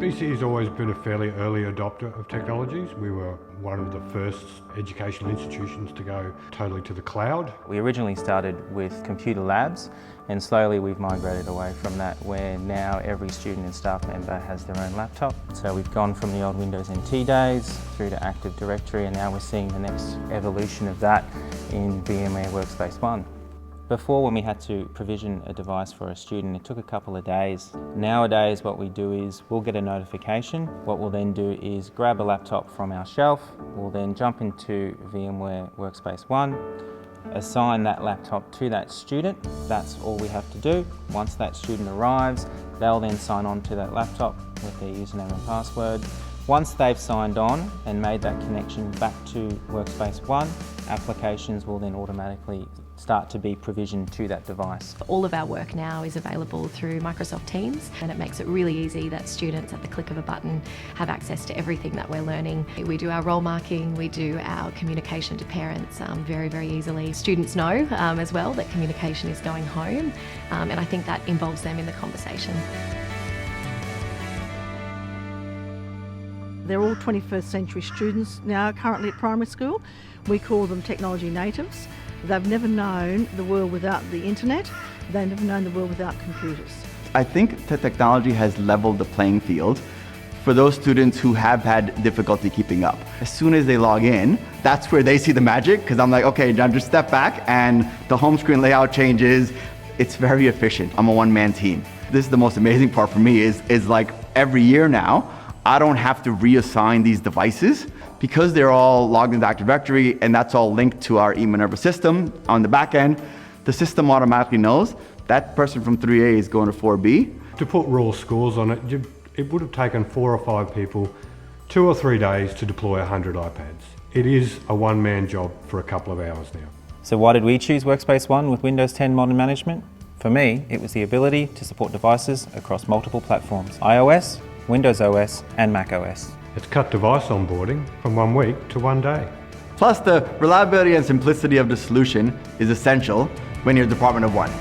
BC's always been a fairly early adopter of technologies. We were one of the first educational institutions to go totally to the cloud. We originally started with computer labs and slowly we've migrated away from that, where now every student and staff member has their own laptop. So we've gone from the old Windows NT days through to Active Directory, and now we're seeing the next evolution of that in VMware Workspace ONE. Before, when we had to provision a device for a student, it took a couple of days. Nowadays what we do is we'll get a notification. What we'll then do is grab a laptop from our shelf. We'll then jump into VMware Workspace ONE, assign that laptop to that student. That's all we have to do. Once that student arrives, they'll then sign on to that laptop with their username and password. Once they've signed on and made that connection back to Workspace ONE, applications will then automatically start to be provisioned to that device. All of our work now is available through Microsoft Teams, and it makes it really easy that students at the click of a button have access to everything that we're learning. We do our role marking, we do our communication to parents very, very easily. Students know as well that communication is going home, and I think that involves them in the conversation. They're all 21st century students now currently at primary school. We call them technology natives. They've never known the world without the internet. They've never known the world without computers. I think that technology has leveled the playing field for those students who have had difficulty keeping up. As soon as they log in, that's where they see the magic, because I'm like, okay, now just step back and the home screen layout changes. It's very efficient. I'm a one-man team. This is the most amazing part for me is like every year now, I don't have to reassign these devices because they're all logged into Active Directory and that's all linked to our eMinerva system on the back end. The system automatically knows that person from 3A is going to 4B. To put raw scores on it, it would have taken 4 or 5 people 2 or 3 days to deploy 100 iPads. It is a one-man job for a couple of hours now. So why did we choose Workspace ONE with Windows 10 Modern Management? For me, it was the ability to support devices across multiple platforms: iOS, Windows OS and Mac OS. It's cut device onboarding from 1 week to 1 day. Plus, the reliability and simplicity of the solution is essential when you're a department of one.